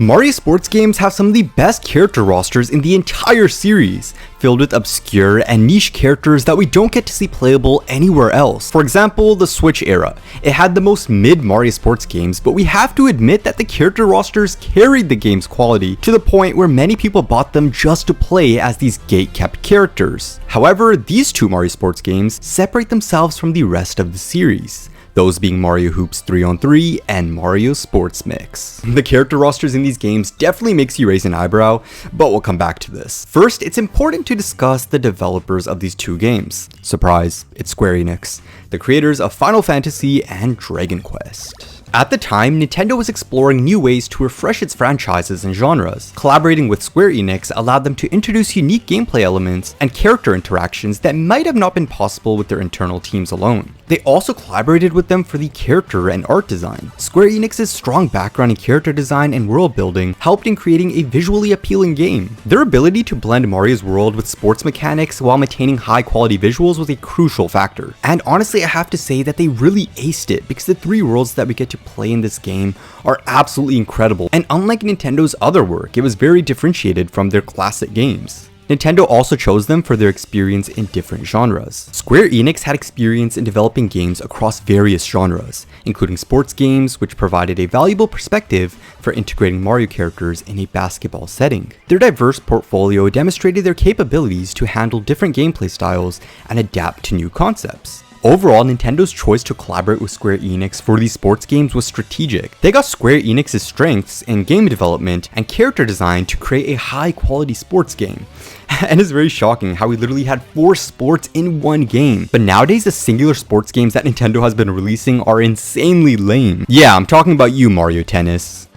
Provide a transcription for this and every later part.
Mario sports games have some of the best character rosters in the entire series, filled with obscure and niche characters that we don't get to see playable anywhere else. For example, the Switch era. It had the most mid Mario sports games, but we have to admit that the character rosters carried the game's quality to the point where many people bought them just to play as these gate-kept characters. However, these two Mario sports games separate themselves from the rest of the series, those being Mario Hoops 3-on-3 and Mario Sports Mix. The character rosters in these games definitely makes you raise an eyebrow, but we'll come back to this. First, it's important to discuss the developers of these two games. Surprise, it's Square Enix, the creators of Final Fantasy and Dragon Quest. At the time, Nintendo was exploring new ways to refresh its franchises and genres. Collaborating with Square Enix allowed them to introduce unique gameplay elements and character interactions that might have not been possible with their internal teams alone. They also collaborated with them for the character and art design. Square Enix's strong background in character design and world building helped in creating a visually appealing game. Their ability to blend Mario's world with sports mechanics while maintaining high quality visuals was a crucial factor. And honestly, I have to say that they really aced it, because the three worlds that we get to play in this game are absolutely incredible, and unlike Nintendo's other work, it was very differentiated from their classic games. Nintendo also chose them for their experience in different genres. Square Enix had experience in developing games across various genres, including sports games, which provided a valuable perspective for integrating Mario characters in a basketball setting. Their diverse portfolio demonstrated their capabilities to handle different gameplay styles and adapt to new concepts. Overall, Nintendo's choice to collaborate with Square Enix for these sports games was strategic. They got Square Enix's strengths in game development and character design to create a high-quality sports game. And it's very shocking how we literally had 4 sports in one game. But nowadays, the singular sports games that Nintendo has been releasing are insanely lame. Yeah, I'm talking about you, Mario Tennis.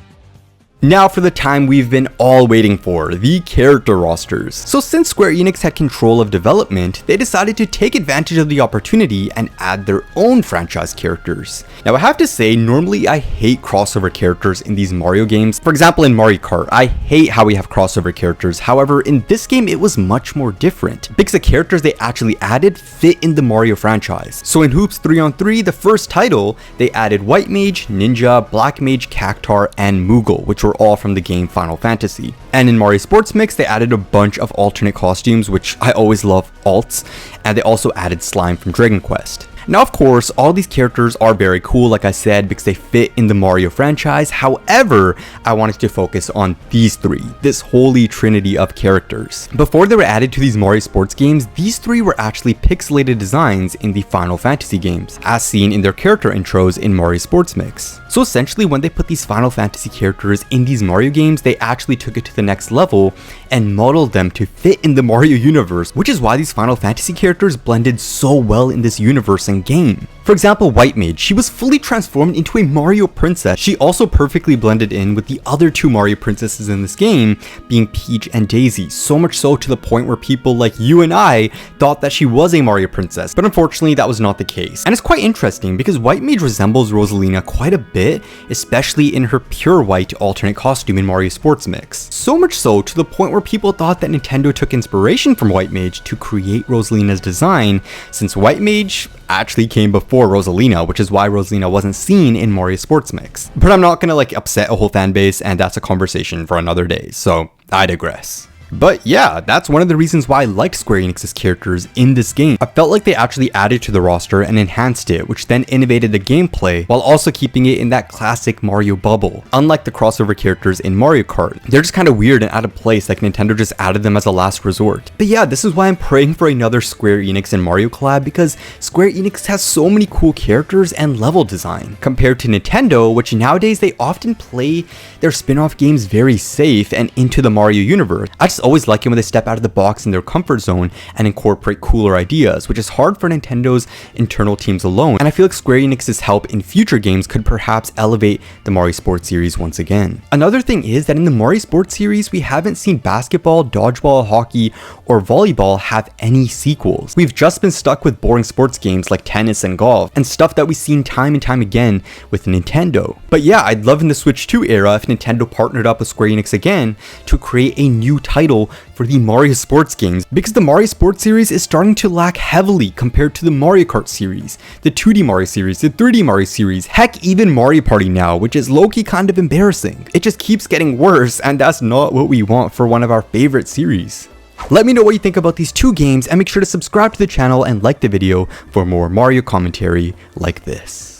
Now for the time we've been all waiting for, the character rosters. So since Square Enix had control of development, they decided to take advantage of the opportunity and add their own franchise characters. Now I have to say, normally I hate crossover characters in these Mario games. For example, in Mario Kart, I hate how we have crossover characters. However, in this game it was much more different, because the characters they actually added fit in the Mario franchise. So in Hoops 3-on-3, the first title, they added White Mage, Ninja, Black Mage, Cactar, and Moogle, which were all from the game Final Fantasy. And in Mario Sports Mix, they added a bunch of alternate costumes, which I always love alts, and they also added Slime from Dragon Quest. Now, of course, all these characters are very cool, like I said, because they fit in the Mario franchise. However, I wanted to focus on these three, this holy trinity of characters. Before they were added to these Mario sports games, these three were actually pixelated designs in the Final Fantasy games, as seen in their character intros in Mario Sports Mix. So essentially, when they put these Final Fantasy characters in these Mario games, they actually took it to the next level and modeled them to fit in the Mario universe, which is why these Final Fantasy characters blended so well in this universe and game. For example, White Mage, she was fully transformed into a Mario princess. She also perfectly blended in with the other two Mario princesses in this game, being Peach and Daisy, so much so to the point where people like you and I thought that she was a Mario princess, but unfortunately that was not the case. And it's quite interesting because White Mage resembles Rosalina quite a bit, especially in her pure white alternate costume in Mario Sports Mix. So much so to the point where people thought that Nintendo took inspiration from White Mage to create Rosalina's design, since White Mage actually came before Rosalina, which is why Rosalina wasn't seen in Mario Sports Mix. But I'm not gonna upset a whole fan base, and that's a conversation for another day, so I digress. But yeah, that's one of the reasons why I liked Square Enix's characters in this game. I felt like they actually added to the roster and enhanced it, which then innovated the gameplay while also keeping it in that classic Mario bubble. Unlike the crossover characters in Mario Kart, they're just kind of weird and out of place, like Nintendo just added them as a last resort. But yeah, this is why I'm praying for another Square Enix and Mario collab, because Square Enix has so many cool characters and level design, compared to Nintendo, which nowadays they often play their spin-off games very safe and into the Mario universe. I just always like it when they step out of the box in their comfort zone and incorporate cooler ideas, which is hard for Nintendo's internal teams alone, and I feel like Square Enix's help in future games could perhaps elevate the Mario Sports series once again. Another thing is that in the Mario Sports series, we haven't seen basketball, dodgeball, hockey, or volleyball have any sequels. We've just been stuck with boring sports games like tennis and golf, and stuff that we've seen time and time again with Nintendo. But yeah, I'd love in the Switch 2 era if Nintendo partnered up with Square Enix again to create a new title title for the Mario Sports games, because the Mario Sports series is starting to lack heavily compared to the Mario Kart series, the 2D Mario series, the 3D Mario series, heck even Mario Party now, which is low-key kind of embarrassing. It just keeps getting worse, and that's not what we want for one of our favorite series. Let me know what you think about these two games, and make sure to subscribe to the channel and like the video for more Mario commentary like this.